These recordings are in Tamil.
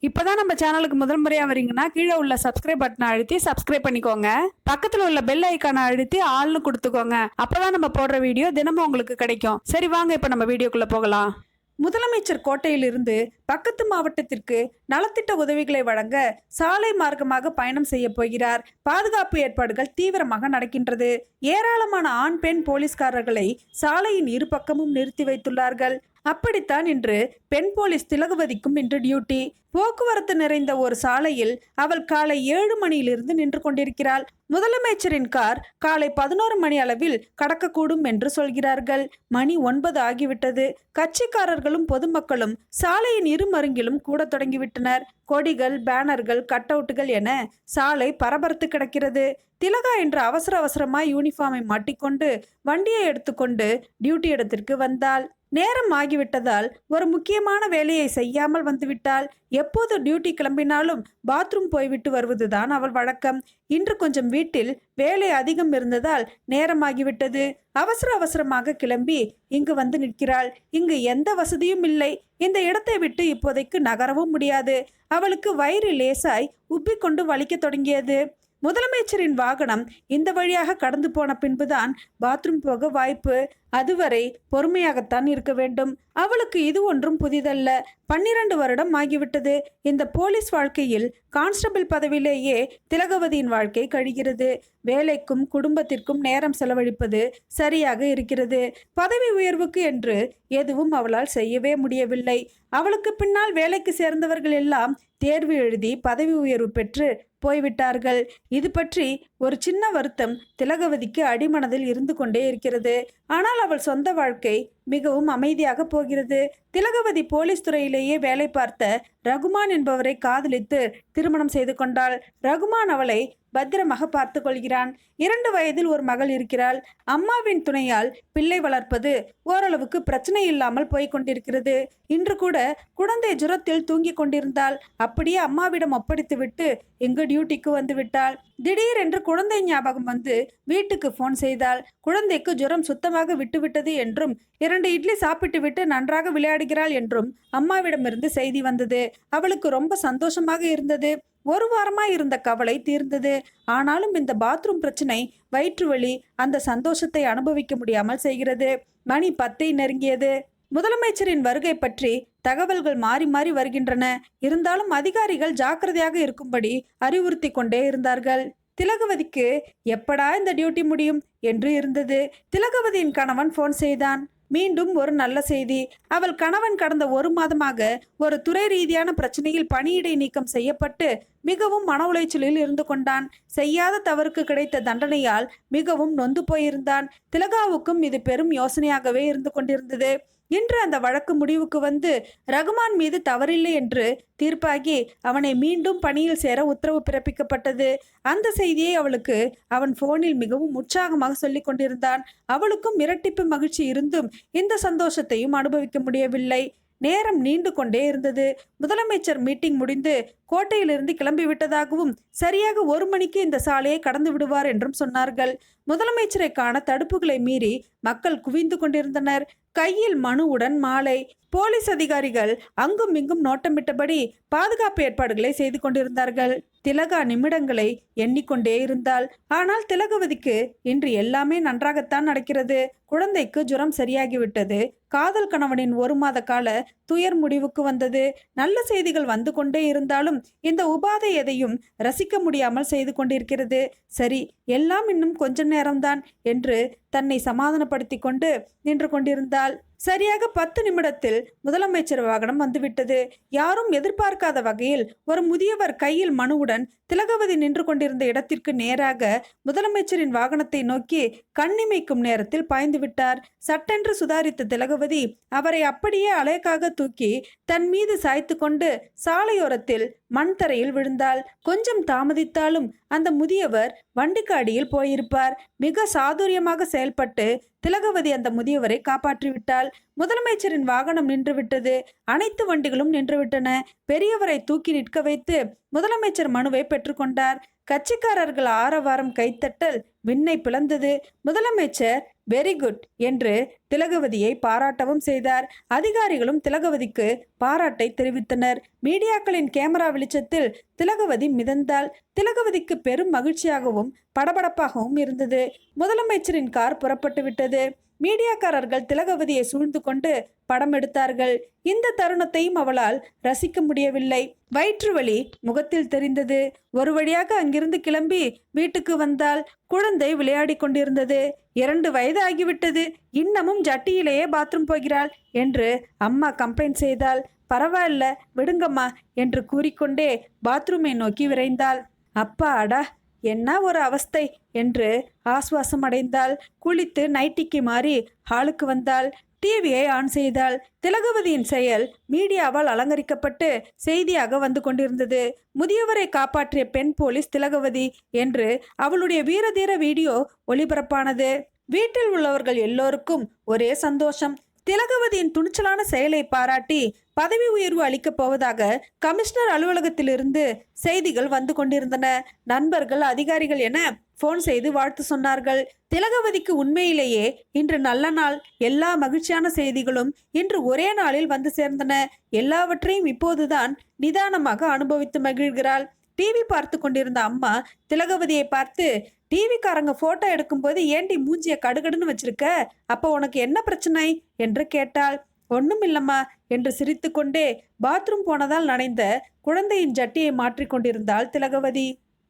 இப்பதான் நம்ம சேனலுக்கு முதல் முறையா வரீங்கன்னா கீழே உள்ள சப்ஸ்கிரைப் பட்டனை அழுத்தி சப்ஸ்கிரைப் பண்ணிக்கோங்க. பக்கத்துல உள்ள பெல் ஐக்கானை அழுத்தி ஆல்னு கொடுத்துக்கோங்க. அப்பதான் நம்ம போடுற வீடியோ தினமும் உங்களுக்கு கிடைக்கும். சரி வாங்க இப்ப நம்ம வீடியோக்குள்ள போகலாம். முதலமைச்சர் கோட்டையிலிருந்து பக்கத்து மாவட்டத்திற்கு நலத்திட்ட உதவிகளை வழங்க சாலை மார்க்கமாக பயணம் செய்ய போகிறார். பாதுகாப்பு ஏற்பாடுகள் தீவிரமாக நடக்கின்றது. ஏராளமான ஆண் பெண் போலீஸ்காரர்களை சாலையின் இரு பக்கமும் நிறுத்தி வைத்துள்ளார்கள். அப்படித்தான் இன்று பெண் போலீஸ் திலகவதிக்கும் இன்று டியூட்டி. போக்குவரத்து நிறைந்த ஒரு சாலையில் அவள் காலை 7 மணியிலிருந்து நின்று கொண்டிருக்கிறாள். முதலமைச்சரின் கார் காலை 11 மணி அளவில் கடக்கக்கூடும் என்று சொல்கிறார்கள். மணி 9 ஆகிவிட்டது. கட்சிக்காரர்களும் பொதுமக்களும் சாலையின் இரு மருங்கிலும் கூட தொடங்கிவிட்டனர். கொடிகள், பேனர்கள், கட் அவுட்டுகள் என சாலை பரபரத்து கிடக்கிறது. திலகா என்று அவசர அவசரமாய் யூனிஃபார்மை மாட்டிக்கொண்டு வண்டியை எடுத்துக்கொண்டு டியூட்டி இடத்திற்கு வந்தாள். நேரம் ஆகிவிட்டதால் ஒரு முக்கியமான வேலையை செய்யாமல் வந்துவிட்டாள். எப்போது டியூட்டி கிளம்பினாலும் பாத்ரூம் போய்விட்டு வருவதுதான் அவள் வழக்கம். இன்று கொஞ்சம் வீட்டில் வேலை அதிகம் இருந்ததால் நேரமாகிவிட்டது. அவசர அவசரமாக கிளம்பி இங்கு வந்து நிற்கிறாள். இங்கு எந்த வசதியும் இல்லை. இந்த இடத்தை விட்டு இப்போதைக்கு நகரவும் முடியாது. அவளுக்கு வயிறு லேசாய் உப்பிக்கொண்டு வலிக்க தொடங்கியது. முதலமைச்சரின் வாகனம் இந்த வழியாக கடந்து போன பின்புதான் பாத்ரூம் போக வாய்ப்பு. அதுவரை பொறுமையாகத்தான் இருக்க வேண்டும். அவளுக்கு இது ஒன்றும் புதிதல்ல. 12 வருடம் ஆகிவிட்டது. இந்த போலீஸ் வாழ்க்கையில் கான்ஸ்டபிள் பதவியிலேயே திலகவதியின் வாழ்க்கை கழிகிறது. வேலைக்கும் குடும்பத்திற்கும் நேரம் செலவழிப்பது சரியாக இருக்கிறது. பதவி உயர்வுக்கு என்று எதுவும் அவளால் செய்யவே முடியவில்லை. அவளுக்கு பின்னால் வேலைக்கு சேர்ந்தவர்கள் எல்லாம் தேர்வு எழுதி பதவி உயர்வு பெற்று போய்விட்டார்கள். இது பற்றி ஒரு சின்ன வருத்தம் திலகவதிக்கு அடிமனதில் இருந்து கொண்டே இருக்கிறது. ஆனால் அவள் சொந்த வாழ்க்கை மிகவும் அமைதியாக போகிறது. திலகவதி போலீஸ் துறையிலேயே வேலை பார்த்த ரகுமான் என்பவரை காதலித்து திருமணம் செய்து கொண்டாள். ரகுமான் அவளை பத்திரமாக பார்த்து கொள்கிறான். 2 வயதில் ஒரு மகள் இருக்கிறாள். அம்மாவின் துணையால் பிள்ளை வளர்ப்பது ஓரளவுக்கு பிரச்சனை இல்லாமல் போய்கொண்டிருக்கிறது. இன்று கூட குழந்தை ஜுரத்தில் தூங்கி கொண்டிருந்தாள். அப்படியே அம்மாவிடம் ஒப்படைத்துவிட்டு இங்கு டியூட்டிக்கு வந்து விட்டாள். திடீரென்று குழந்தை ஞாபகம் வந்து வீட்டுக்கு போன் செய்தாள். குழந்தைக்கு ஜுரம் சுத்தமாக விட்டுவிட்டது என்றும் 2 இட்லி சாப்பிட்டு விட்டு நன்றாக விளையாடுகிறாள் என்றும் அம்மாவிடமிருந்து செய்தி வந்தது. அவளுக்கு ரொம்ப சந்தோஷமாக இருந்தது. 1 வாரமாய் இருந்த கவலை தீர்ந்தது. ஆனாலும் இந்த பாத்ரூம் பிரச்சனை, வயிற்று வலி அந்த சந்தோஷத்தை அனுபவிக்க முடியாமல் செய்கிறது. மணி 10 நெருங்கியது. முதலமைச்சரின் வருகை பற்றி தகவல்கள் மாறி மாறி வருகின்றன. இருந்தாலும் அதிகாரிகள் ஜாக்கிரதையாக இருக்கும்படி அறிவுறுத்தி கொண்டே இருந்தார்கள். திலகவதிக்கு எப்படா இந்த டியூட்டி முடியும் என்று இருந்தது. திலகவதியின் கணவன் போன் செய்தான். மீண்டும் ஒரு நல்ல செய்தி. அவள் கணவன் கடந்த 1 மாதமாக ஒரு துறை ரீதியான பிரச்சனையில் பணியிடை நீக்கம் செய்யப்பட்டு மிகவும் மன உளைச்சலில் இருந்து கொண்டான். செய்யாத தவறுக்கு கிடைத்த தண்டனையால் மிகவும் நொந்து போயிருந்தான். திலகாவுக்கும் இது பெரும் யோசனையாகவே இருந்து கொண்டிருந்தது. இன்று அந்த வழக்கு முடிவுக்கு வந்து ரகுமான் மீது தவறில்லை என்று தீர்ப்பாகி அவனை மீண்டும் பணியில் சேர உத்தரவு பிறப்பிக்கப்பட்டது. அந்த செய்தியை அவளுக்கு அவன் போனில் மிகவும் உற்சாகமாக சொல்லி கொண்டிருந்தான். அவளுக்கும் இரட்டிப்பு மகிழ்ச்சி இருந்தும் இந்த சந்தோஷத்தையும் அனுபவிக்க முடியவில்லை. நேரம் நீண்டு கொண்டே இருந்தது. முதலமைச்சர் மீட்டிங் முடிந்து கோட்டையிலிருந்து கிளம்பி விட்டதாகவும் சரியாக 1 மணிக்கு இந்த சாலையை கடந்து விடுவார் என்றும் சொன்னார்கள். முதலமைச்சரை காண தடுப்புகளை மீறி மக்கள் குவிந்து கொண்டிருந்தனர். கையில் மனுவுடன் மாலை. போலீஸ் அதிகாரிகள் அங்கும் இங்கும் நோட்டமிட்டபடி பாதுகாப்பு ஏற்பாடுகளை செய்து கொண்டிருந்தார்கள். திலகா நிமிடங்களை எண்ணிக்கொண்டே இருந்தாள். ஆனால் திலகவதிக்கு இன்று எல்லாமே நன்றாகத்தான் நடக்கிறது. குழந்தைக்கு ஜுரம் சரியாகிவிட்டது. காதல் கணவனின் 1 மாத கால துயர் முடிவுக்கு வந்தது. நல்ல செய்திகள் வந்து கொண்டே இருந்தாலும் இந்த உபாதை எதையும் ரசிக்க முடியாமல் செய்து கொண்டிருக்கிறது. சரி, எல்லாம் இன்னும் கொஞ்ச நேரம்தான் என்று தன்னை சமாதானப்படுத்தி கொண்டு நின்று கொண்டிருந்தாள். சரியாக 10 நிமிடத்தில் முதலமைச்சர் வாகனம் வந்துவிட்டது. யாரும் எதிர்பார்க்காத வகையில் ஒரு முதியவர் கையில் மனுவுடன் திலகவதி நின்று கொண்டிருந்த இடத்திற்கு நேராக முதலமைச்சரின் வாகனத்தை நோக்கி கண்ணிமைக்கும் நேரத்தில் பாய்ந்து விட்டார். சட்டென்று சுதாரித்த திலகவதி அவரை அப்படியே அலைக்காக தூக்கி தன் மீது சாய்த்து கொண்டு சாலையோரத்தில் மண் தரையில் விழுந்தாள். கொஞ்சம் தாமதித்தாலும் அந்த முதியவர் வண்டிக்கு அடியில் போயிருப்பார். மிக சாதுரியமாக செயல்பட்டு திலகவதி அந்த முதியவரை காப்பாற்றிவிட்டாள். முதலமைச்சரின் வாகனம் நின்றுவிட்டது. அனைத்து வண்டிகளும் நின்றுவிட்டன. பெரியவரை தூக்கி நிற்க வைத்து முதலமைச்சர் மனுவை பெற்றுக்கொண்டார். கட்சிக்காரர்கள் ஆரவாரம் கைத்தட்டல் விண்ணை பிளந்தது. முதலமைச்சர் வெரி குட் என்று திலகவதியை பாராட்டவும் செய்தார். அதிகாரிகளும் திலகவதிக்கு பாராட்டை தெரிவித்தனர். மீடியாக்களின் கேமரா வெளிச்சத்தில் திலகவதி மிதந்தாள். திலகவதிக்கு பெரும் மகிழ்ச்சியாகவும் படபடப்பாகவும் இருந்தது. முதலமைச்சரின் கார் புறப்பட்டு விட்டது. மீடியாக்காரர்கள் திலகவதியை சூழ்ந்து கொண்டு படம் எடுத்தார்கள். இந்த தருணத்தையும் அவளால் ரசிக்க முடியவில்லை. வயிற்று வலி முகத்தில் தெரிந்தது. ஒரு வழியாக அங்கிருந்து கிளம்பி வீட்டுக்கு வந்தாள். குழந்தை விளையாடி கொண்டிருந்தது. 2 வயது ஆகிவிட்டது, இன்னமும் ஜட்டியிலேயே பாத்ரூம் போகிறாள் என்று அம்மா கம்ப்ளைண்ட் செய்தாள். பரவாயில்ல விடுங்கம்மா என்று கூறிக்கொண்டே பாத்ரூமை நோக்கி விரைந்தாள். அப்பா அடா, என்ன ஒரு அவஸ்தை என்று ஆசுவாசம் அடைந்தாள். குளித்து நைட்டிக்கு மாறி ஹாலுக்கு வந்தாள். டிவியை ஆன் செய்தாள். திலகவதியின் செயல் மீடியாவால் அலங்கரிக்கப்பட்டு செய்தியாக வந்து கொண்டிருந்தது. முதியவரை காப்பாற்றிய பெண் போலீஸ் திலகவதி என்று அவளுடைய வீரதீர வீடியோ ஒளிபரப்பானது. வீட்டில் உள்ளவர்கள் எல்லோருக்கும் ஒரே சந்தோஷம். திலகவதியின் துணிச்சலான செயலை பாராட்டி பதவி உயர்வு அளிக்கப் போவதாக கமிஷனர் அலுவலகத்திலிருந்து செய்திகள் வந்து கொண்டிருந்தன. நண்பர்கள், அதிகாரிகள் என போன் செய்து வாழ்த்து சொன்னார்கள். திலகவதிக்கு உண்மையிலேயே இன்று நல்ல நாள். எல்லா மகிழ்ச்சியான செய்திகளும் இன்று ஒரே நாளில் வந்து சேர்ந்தன. எல்லாவற்றையும் இப்போதுதான் நிதானமாக அனுபவித்து மகிழ்கிறாள். டிவி பார்த்து கொண்டிருந்த அம்மா திலகவதியை பார்த்து, டிவிக்காரங்க போட்டோ எடுக்கும்போது ஏண்டி மூஞ்சிய கடுகடுன்னு வச்சிருக்க, அப்போ உனக்கு என்ன பிரச்சனை என்று கேட்டாள். ஒன்றும் இல்லம்மா என்று சிரித்து கொண்டே பாத்ரூம் போனதால் நனைந்த குழந்தையின் ஜட்டியை மாற்றிக்கொண்டிருந்தாள் திலகவதி.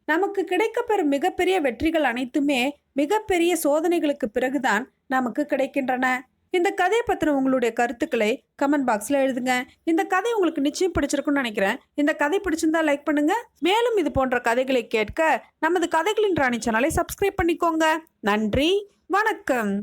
நமக்கு கிடைக்கப்பெறும் மிகப்பெரிய வெற்றிகள் அனைத்துமே மிகப்பெரிய சோதனைகளுக்கு பிறகுதான் நமக்கு கிடைக்கின்றன. இந்த கதையை பற்றின உங்களுடைய கருத்துக்களை கமெண்ட் பாக்ஸில் எழுதுங்க. இந்த கதை உங்களுக்கு நிச்சயம் பிடிச்சிருக்குன்னு நினைக்கிறேன். இந்த கதை பிடிச்சிருந்தா லைக் பண்ணுங்க. மேலும் இது போன்ற கதைகளை கேட்க நமது கதைகளின் ராணி சேனலை சப்ஸ்கிரைப் பண்ணிக்கோங்க. நன்றி, வணக்கம்.